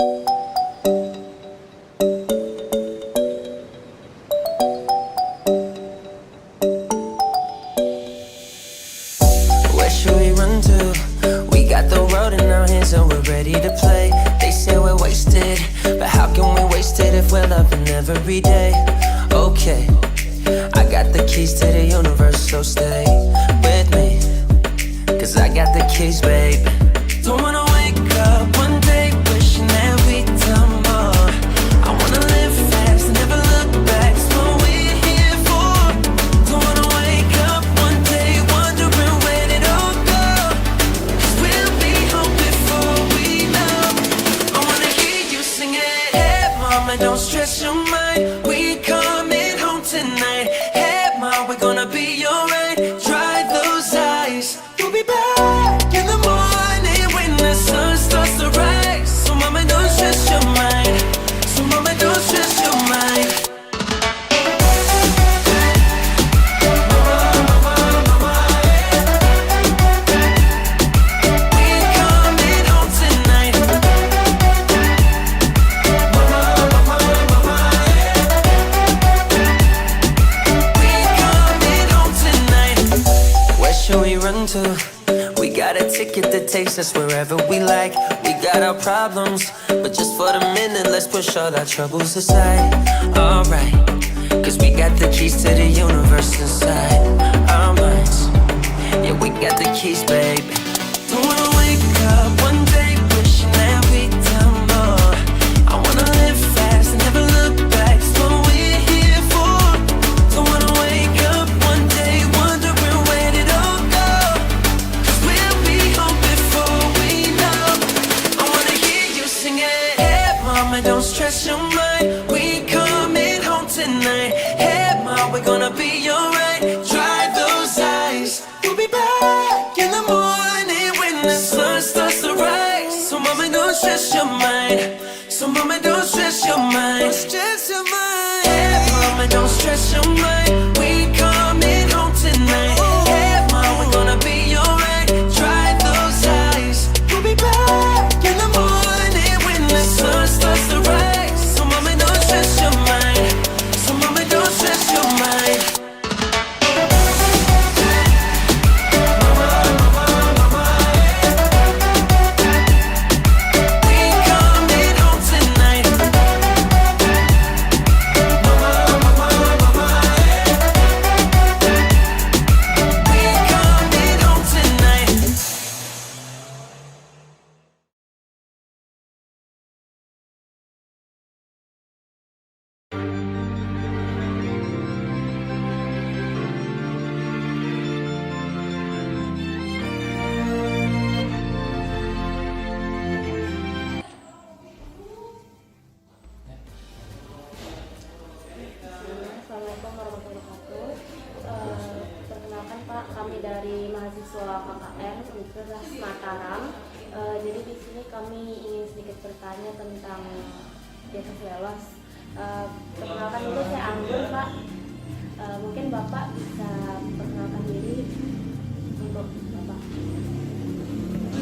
Where should we run to? We got the road in our hands and we're ready to play. They say we're wasted, but how can we waste it if we're loving every day? Okay, I got the keys to the universe, so stay with me, 'cause I got the keys, babe. Don't wanna wake up one day wishing that we'd done more. I wanna live fast and never look back. It's what we're here for. Don't wanna wake up one day wondering where it all go. 'Cause we'll be home before we know. I wanna hear you sing it. Hey mama, don't stress your mind. We coming home tonight. Hey mom, we're gonna be alright. Dry those eyes. You'll be back in the morning when the sun starts to rise. So mama, don't stress your mind. So mama, don't stress your mind. To. We got a ticket that takes us wherever we like. We got our problems, but just for the minute, let's push all our troubles aside. Alright, 'cause we got the keys to the universe inside our minds. Yeah, we got the keys, babe. Don't wanna wake up one day wishing that we'd done more. I wanna live fast and never look back. It's what we're here for. Don't wanna wake up one day wondering where did all go. Don't stress your mind. We coming home tonight. Hey mom, we're gonna be alright. Dry those eyes. We'll be back in the morning when the sun starts to rise. So mama, don't stress your mind. So mama, don't stress your mind. Don't stress your mind. Hey mama, don't stress your mind. We coming home tonight. Hey mom, we're gonna be alright. Dry those eyes. We'll be back in the morning when the sun starts to rise. So mama, don't stress your mind. So mama, don't stress your mind. We coming home tonight. We coming home tonight. Assalamualaikum warahmatullahi wabarakatuh. Perkenalkan Pak, kami dari mahasiswa KKN Universitas Mataram. Jadi di sini kami ingin sedikit bertanya tentang desa Selelos. Perkenalkan dulu, saya Anggun Pak. Mungkin Bapak bisa perkenalkan diri untuk Bapak.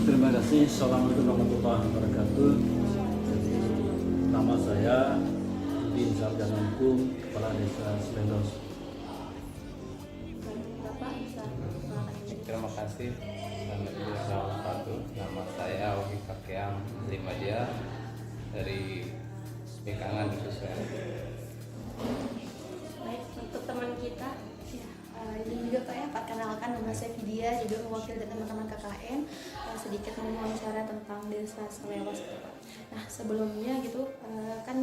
Terima kasih. Assalamualaikum warahmatullahi wabarakatuh. Nama saya Bin Sarjana Hukum, Kepala Desa Selelos. Bapak bisa perkenalkan diri. Terima kasih. Selamat pagi. Nama saya Wahid Kakeam Limadia dari Bekangan khususnya. Baik, untuk teman kita. Ini juga Pak ya, perkenalkan nama saya Vidya, juga mewakili dari teman-teman KKN, sedikit mewawancara tentang desa Selelos gitu Pak. Nah sebelumnya gitu kan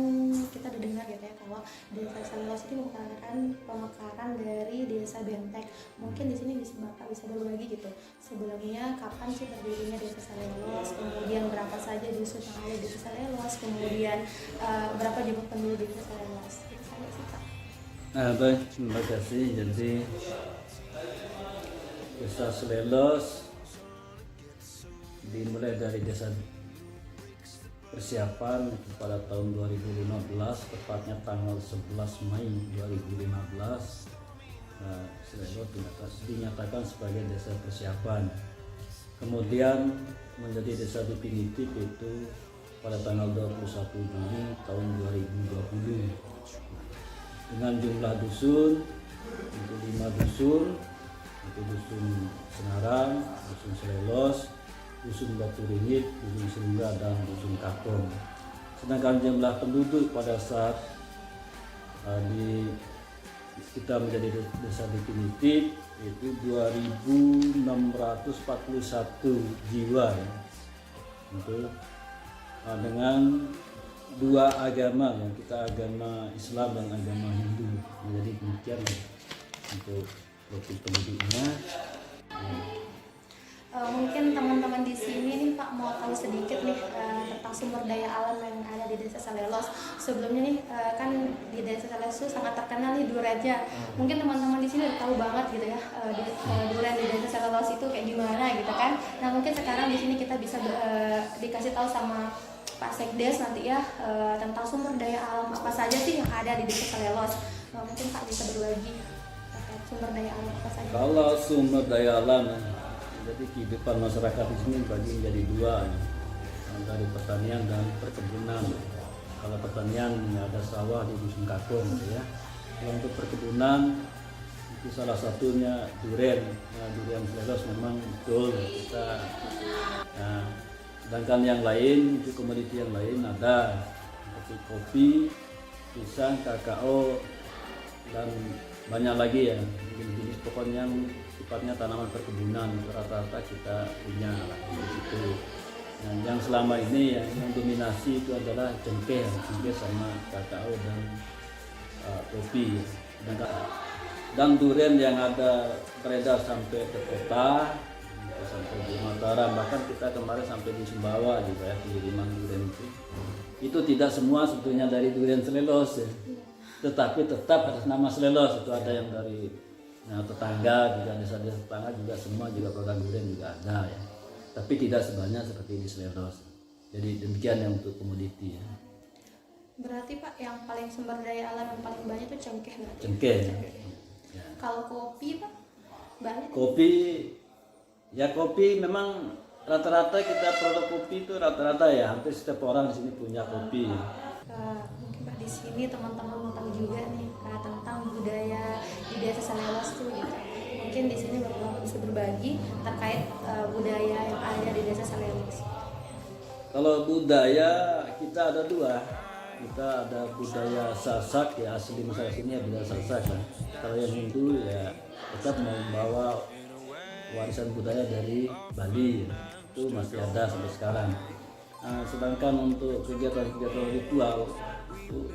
kita udah dengar gitu ya kalau desa Selelos ini merupakan pemekaran dari desa Bentek. Mungkin di sini Bapak bisa berbagi gitu. Sebelumnya kapan sih berdirinya desa Selelos, kemudian berapa saja dusun yang ada di desa Selelos, kemudian berapa jumlah penduduk desa Selelos. Itu saja sih Pak. Baik, terima kasih. Jadi Desa Selelos dimulai dari desa persiapan pada tahun 2015, tepatnya tanggal 11 Mei 2015. Selelos dinyatakan sebagai desa persiapan. Kemudian menjadi desa definitif itu pada tanggal 21 Juli tahun 2020 dengan jumlah dusun itu 5 dusun, itu dusun Senarang, dusun Selelos, dusun Batu Ringit, dusun Selungga, dan dusun Kakong. Sedangkan jumlah penduduk pada saat kita menjadi desa definitif itu 2.641 jiwa ya. Untuk dengan 2 agama yang kita agama Islam dan agama Hindu. Jadi demikian untuk profil penduduknya. Mungkin teman-teman di sini nih Pak mau tahu sedikit nih tentang sumber daya alam yang ada di Desa Salelos. Sebelumnya nih kan di Desa Salelos itu sangat terkenal nih duriannya. Mungkin teman-teman di sini udah tahu banget gitu ya durian di Desa Salelos itu kayak gimana gitu kan. Nah mungkin sekarang di sini kita bisa dikasih tahu sama Pak Sekdes nanti ya tentang sumber daya alam apa saja sih yang ada di Desa Salelos. Mungkin Pak bisa berbagi terkait sumber daya alam apa saja. Kalau sumber daya alam, jadi kehidupan masyarakat di sini bagi menjadi 2 dari pertanian dan perkebunan. Kalau pertanian ya ada sawah di dusun Kakong gitu ya. Kalau untuk perkebunan itu salah satunya durian. Durian Salelos memang betul kita. Nah, sedangkan yang lain itu komoditi yang lain ada seperti kopi, pisang, kakao, dan banyak lagi ya jenis pokoknya yang sifatnya tanaman perkebunan rata-rata kita punya lah di situ. Nah, yang selama ini yang dominasi itu adalah cengkeh sama kakao dan kopi. Dan durian yang ada beredar sampai ke kota, sampai di Mataram, bahkan kita kemarin sampai di Sumbawa juga ya, pengiriman durian itu tidak semua sebetulnya dari durian Salelos ya. Tetapi tetap atas nama Salelos itu ada yang dari tetangga juga, desa-desa tetangga juga semua juga produk durian juga ada ya. Tapi tidak sebanyak seperti di Salelos. Jadi demikian yang untuk komoditi ya. Berarti Pak yang paling sumber daya alam yang paling banyak itu cengkeh berarti. Cengkeh. Ya. Kalau kopi Pak banyak. Kopi memang rata-rata kita produk kopi itu rata-rata ya hampir setiap orang di sini punya kopi. Mungkin Pak di sini teman-teman mau tahu juga nih tentang budaya di Desa Salelos tuh gitu. Mungkin di sini Bapak bisa berbagi terkait budaya yang ada di Desa Salelos. Kalau budaya kita ada 2. Kita ada budaya Sasak ya, asli masyarakat sini ya budaya Sasak ya. Kalau yang Hindu ya tetap membawa warisan budaya dari Bali ya. Itu masih ada sampai sekarang. Nah, sedangkan untuk kegiatan-kegiatan ritual itu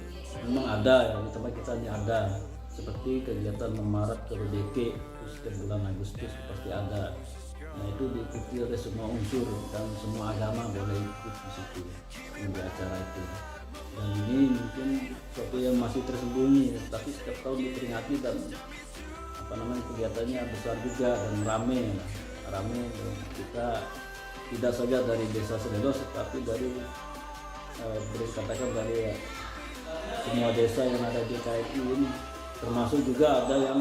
memang ada ya, di tempat kita ini ada seperti kegiatan memarat ke Beke itu setiap bulan Agustus pasti ada. Nah itu diikuti oleh semua unsur dan semua agama boleh ikut di situ di acara itu. Dan ini mungkin sesuatu yang masih tersembunyi, tapi setiap tahun diperingati dan kegiatannya besar juga dan rame. Kita tidak saja dari Desa Salelos, tapi dari katakan dari semua desa yang ada di KRI ini, termasuk juga ada yang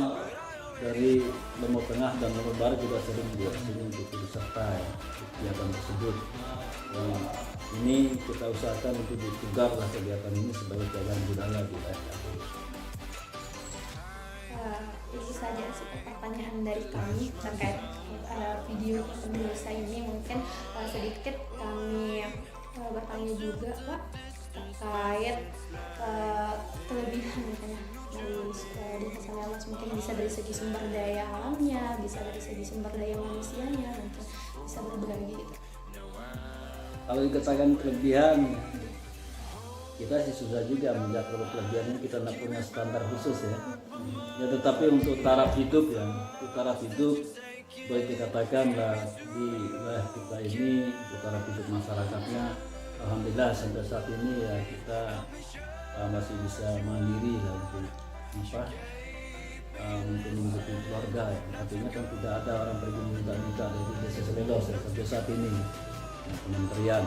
dari Lombok Tengah dan Lombok Barat juga sering ikut serta kegiatan tersebut. Ini kita usahakan untuk ditugar kegiatan ini sebagai kegiatan budaya di daerah. Itu saja sih pertanyaan dari kami terkait video pemirsa ini. Mungkin sedikit kami bertanya juga Pak terkait kelebihan katanya dari Desa Salelos. Mungkin bisa dari segi sumber daya alamnya, bisa dari segi sumber daya manusianya, mungkin bisa berbagi gitu. Kalau dikatakan kelebihan, kita sih susah juga melihat kalau kelebihannya kita tidak punya standar khusus ya. Tetapi untuk taraf hidup boleh dikatakan lah di wilayah kita ini, untuk taraf hidup masyarakatnya, alhamdulillah sampai saat ini ya kita masih bisa mandiri lah untuk menghidupi keluarga ya. Artinya kan tidak ada orang pergi minta-minta dari Desa Salelos ya, sampai saat ini. Kementerian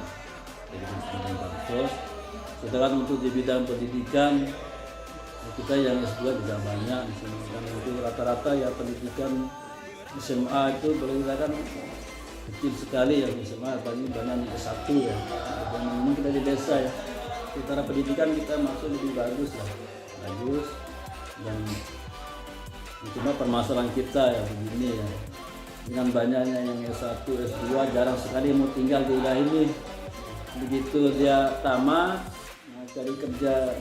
jadi kementerian bansos. Sedangkan untuk di bidang pendidikan kita yang S2 juga banyak di sini, dan itu rata-rata ya pendidikan SMA itu boleh dikatakan kecil sekali yang SMA, paling banyak S1 ya. Dan memang kita di desa ya, secara pendidikan kita masuk lebih bagus lah, bagus. Dan cuma permasalahan kita ya begini ya, dengan banyaknya yang S1, S2 jarang sekali mau tinggal di wilayah ini. Begitu dia tamat, cari kerja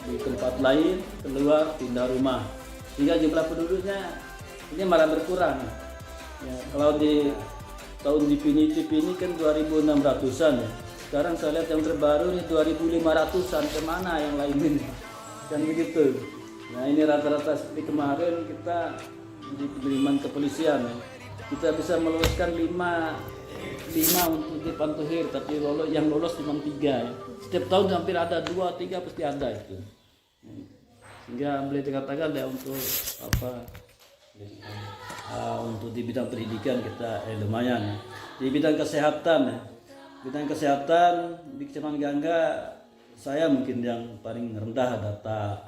di tempat lain, keluar pindah rumah, sehingga jumlah penduduknya ini malah berkurang ya. Kalau di tahun Cipini kan 2.600-an ya, sekarang saya lihat yang terbaru ini 2.500-an, kemana yang lain ini kan begitu. Nah ini rata-rata seperti kemarin kita di penerimaan kepolisian ya, kita bisa meluluskan 5 untuk di Pantuhir, tapi yang lolos cuma 3 ya. Setiap tahun hampir ada 2-3 pasti ada itu. Sehingga boleh dikatakan ya untuk apa? Untuk di bidang pendidikan kita lumayan ya. Di bidang kesehatan ya. Bidang kesehatan di Kecamatan Gangga saya mungkin yang paling rendah data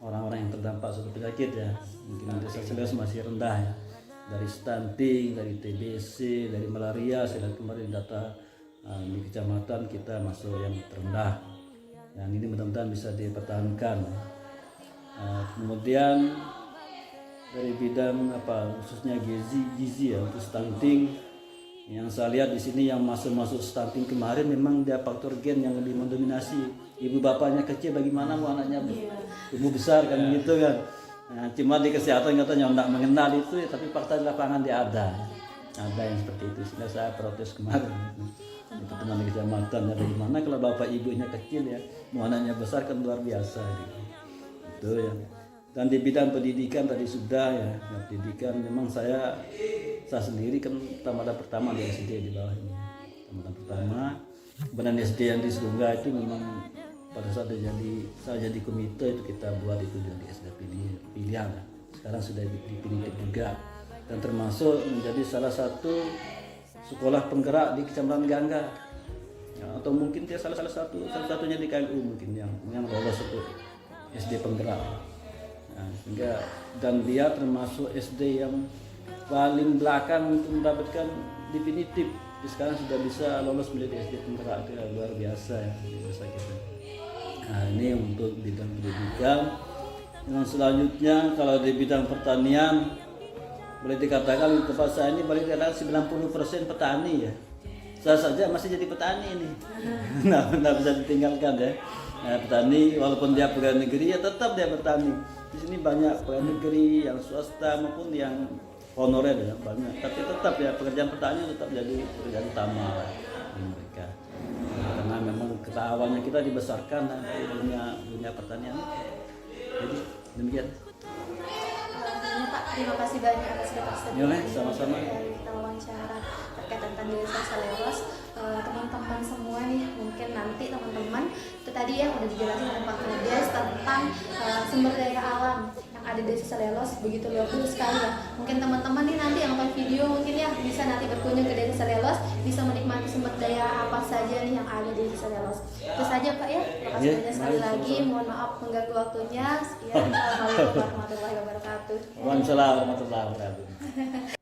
orang-orang yang terdampak suatu penyakit ya. Mungkin desa Selewas masih rendah ya. Dari stunting, dari TBC, dari malaria, saya lihat kemarin data di kecamatan kita masuk yang terendah. Yang ini mudah-mudahan bisa dipertahankan. Kemudian dari bidang khususnya gizi ya, untuk stunting, yang saya lihat di sini yang masuk stunting kemarin memang dia faktor gen yang lebih mendominasi. Ibu bapaknya kecil, bagaimana mau anaknya tumbuh besar kan gitu kan. Nah, cuma di kesehatan katanya tidak mengenal itu ya, tapi fakta di lapangan dia ada yang seperti itu. Sehingga saya protes kemarin itu teman di kecamatan, ya bagaimana kalau bapak ibunya kecil ya, mau anaknya besar kan luar biasa gitu. Itu ya. Dan di bidang pendidikan tadi sudah ya, pendidikan memang saya sendiri kan tamatan pertama di SD di bawah ini, tamatan pertama. Kemudian SD yang di Sedungga itu memang pada saat saya jadi komite itu kita buat itu dari SD pilihan. Sekarang sudah dipilih juga dan termasuk menjadi salah satu sekolah penggerak di Kecamatan Gangga ya, atau mungkin dia salah satunya di KLU mungkin yang lolos itu SD penggerak. Nah, sehingga dan dia termasuk SD yang paling belakang untuk mendapatkan definitif. Sekarang sudah bisa lolos menjadi SD penggerak, itu luar biasa ya di desa kita. Nah ini untuk bidang pendidikan. Yang selanjutnya kalau di bidang pertanian boleh dikatakan di tempat saya ini boleh dikatakan 90% petani ya. Saya saja masih jadi petani ini. Nah bisa ditinggalkan ya. Nah, petani walaupun dia pegawai negeri ya tetap dia bertani. Di sini banyak pegawai negeri yang swasta maupun yang honorer ya banyak. Tapi tetap ya pekerjaan petani tetap jadi pekerjaan utama di mereka. Karena memang kita awalnya kita dibesarkan dari dunia pertanian. Jadi demikian. Pak, terima kasih banyak atas ketersediaan sama-sama. Kita wawancara terkait tentang desa Salewas. Teman-teman semua nih, mungkin nanti teman-teman itu tadi ya udah dijelasin oleh Pak Kades tentang sumber daya alam yang ada di desa Salewas, begitu luar biasa sekali ya. Mungkin teman-teman nih nanti yang nonton video mungkin ya bisa nanti berkunjung ke desa Salewas, bisa menikmati sumber daya apa saja nih yang ada di desa Salewas. Itu saja Pak ya. Terima kasih banyak sekali lagi. Mohon maaf mengganggu waktunya. Sekian. Assalamualaikum warahmatullahi wabarakatuh. Waalaikumsalam warahmatullahi wabarakatuh.